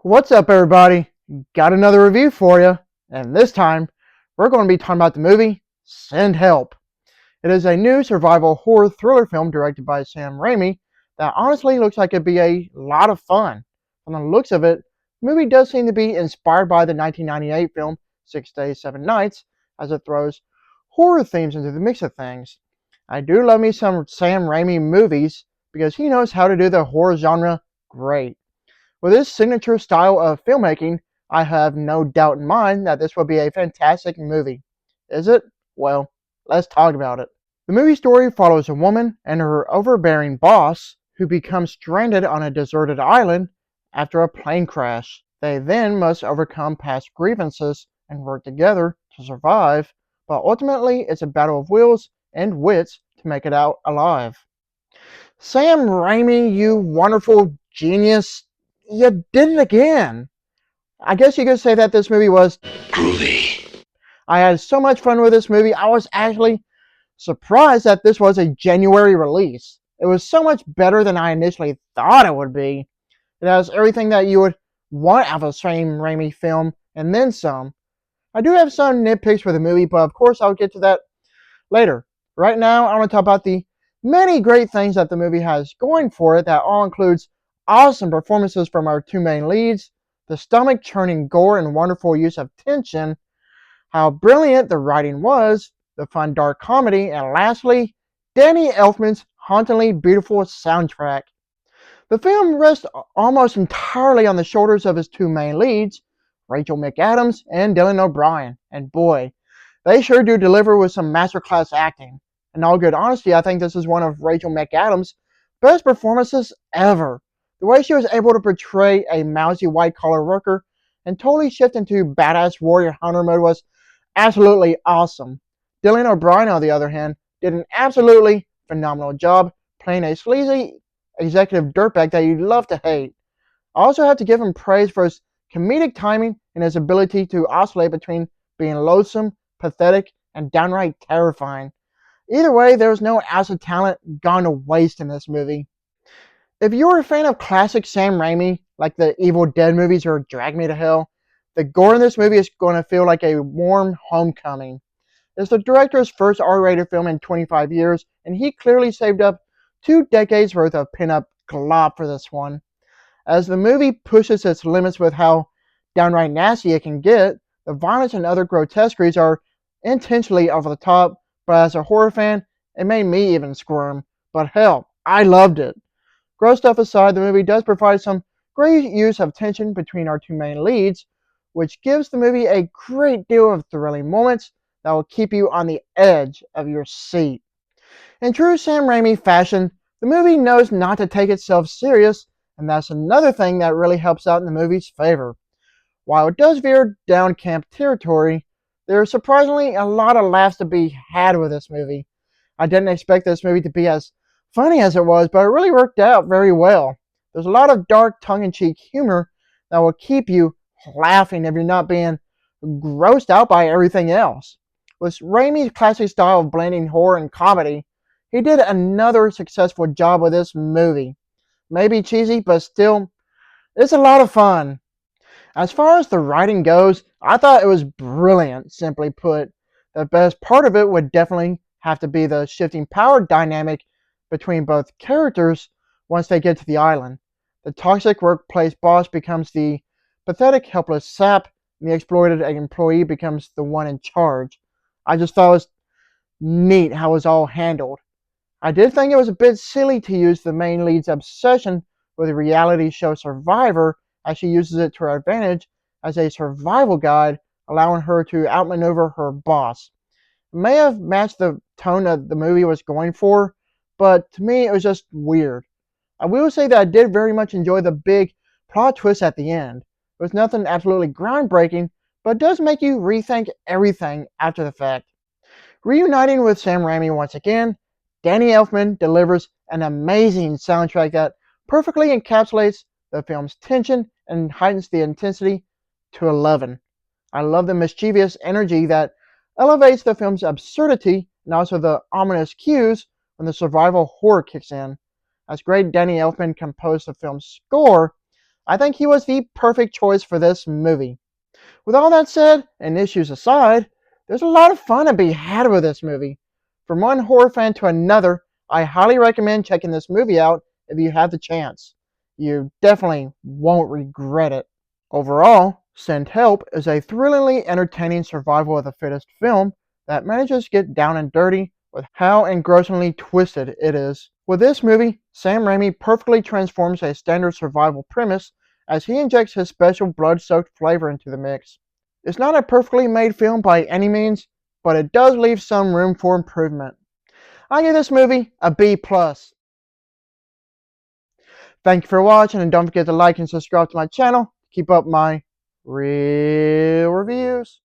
What's up, everybody? Got another review for you, and this time we're going to be talking about the movie Send Help. It is a new survival horror thriller film directed by Sam Raimi that honestly looks like it'd be a lot of fun. From the looks of it, the movie does seem to be inspired by the 1998 film 6 Days, 7 Nights, as it throws horror themes into the mix of things. I do love me some Sam Raimi movies because he knows how to do the horror genre great. With his signature style of filmmaking, I have no doubt in mind that this will be a fantastic movie. Is it? Well, let's talk about it. The movie story follows a woman and her overbearing boss who become stranded on a deserted island after a plane crash. They then must overcome past grievances and work together to survive, but ultimately it's a battle of wills and wits to make it out alive. Sam Raimi, you wonderful genius, you did it again. I guess you could say that this movie was groovy. I had so much fun with this movie. I was actually surprised that this was a January release. It was so much better than I initially thought it would be. It has everything that you would want out of a Sam Raimi film, and then some. I do have some nitpicks for the movie, but of course I'll get to that later. Right now, I want to talk about the many great things that the movie has going for it that all includes awesome performances from our two main leads, the stomach-churning gore and wonderful use of tension, how brilliant the writing was, the fun dark comedy, and lastly, Danny Elfman's hauntingly beautiful soundtrack. The film rests almost entirely on the shoulders of his two main leads, Rachel McAdams and Dylan O'Brien, and boy, they sure do deliver with some masterclass acting. In all good honesty, I think this is one of Rachel McAdams' best performances ever. The way she was able to portray a mousy white-collar worker and totally shift into badass warrior hunter mode was absolutely awesome. Dylan O'Brien, on the other hand, did an absolutely phenomenal job playing a sleazy executive dirtbag that you'd love to hate. I also have to give him praise for his comedic timing and his ability to oscillate between being loathsome, pathetic, and downright terrifying. Either way, there was no ounce of talent gone to waste in this movie. If you're a fan of classic Sam Raimi, like the Evil Dead movies or Drag Me to Hell, the gore in this movie is going to feel like a warm homecoming. It's the director's first R-rated film in 25 years, and he clearly saved up 2 decades worth of pin-up glop for this one. As the movie pushes its limits with how downright nasty it can get, the violence and other grotesqueries are intentionally over the top, but as a horror fan, it made me even squirm. But hell, I loved it. Gross stuff aside, the movie does provide some great use of tension between our two main leads, which gives the movie a great deal of thrilling moments that will keep you on the edge of your seat. In true Sam Raimi fashion, the movie knows not to take itself serious, and that's another thing that really helps out in the movie's favor. While it does veer down camp territory, there is surprisingly a lot of laughs to be had with this movie. I didn't expect this movie to be as funny as it was, but it really worked out very well. There's a lot of dark tongue-in-cheek humor that will keep you laughing if you're not being grossed out by everything else. With Raimi's classic style of blending horror and comedy, he did another successful job with this movie. Maybe cheesy, but still, it's a lot of fun. As far as the writing goes, I thought it was brilliant, simply put. The best part of it would definitely have to be the shifting power dynamic between both characters once they get to the island. The toxic workplace boss becomes the pathetic, helpless sap, and the exploited employee becomes the one in charge. I just thought it was neat how it was all handled. I did think it was a bit silly to use the main lead's obsession with the reality show Survivor as she uses it to her advantage as a survival guide, allowing her to outmaneuver her boss. It may have matched the tone that the movie was going for, but to me it was just weird. I will say that I did very much enjoy the big plot twist at the end. It was nothing absolutely groundbreaking, but it does make you rethink everything after the fact. Reuniting with Sam Raimi once again, Danny Elfman delivers an amazing soundtrack that perfectly encapsulates the film's tension and heightens the intensity to 11. I love the mischievous energy that elevates the film's absurdity and also the ominous cues when the survival horror kicks in. As great Danny Elfman composed the film's score, I think he was the perfect choice for this movie. With all that said, and issues aside, there's a lot of fun to be had with this movie. From one horror fan to another, I highly recommend checking this movie out if you have the chance. You definitely won't regret it. Overall, Send Help is a thrillingly entertaining survival of the fittest film that manages to get down and dirty with how engrossingly twisted it is. With this movie, Sam Raimi perfectly transforms a standard survival premise as he injects his special blood-soaked flavor into the mix. It's not a perfectly made film by any means, but it does leave some room for improvement. I give this movie a B+. Thank you for watching, and don't forget to like and subscribe to my channel to keep up my real reviews.